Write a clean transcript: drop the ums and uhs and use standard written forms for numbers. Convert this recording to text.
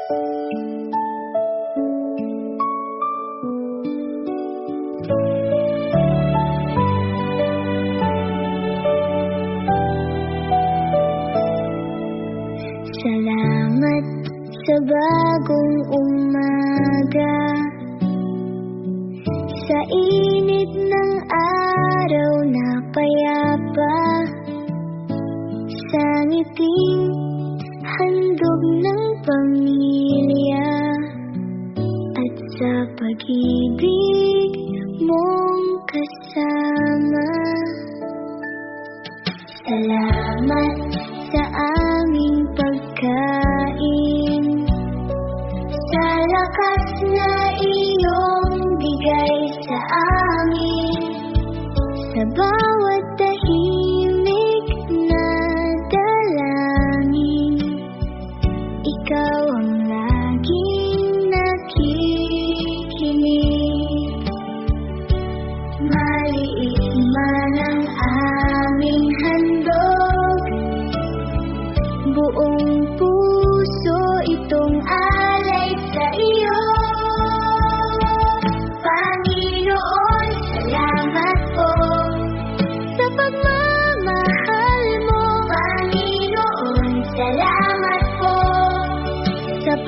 Salamat sa bagong umaga, sa init ng araw na payapa, sa ngiting handog ng pamilya, at sa pag-ibig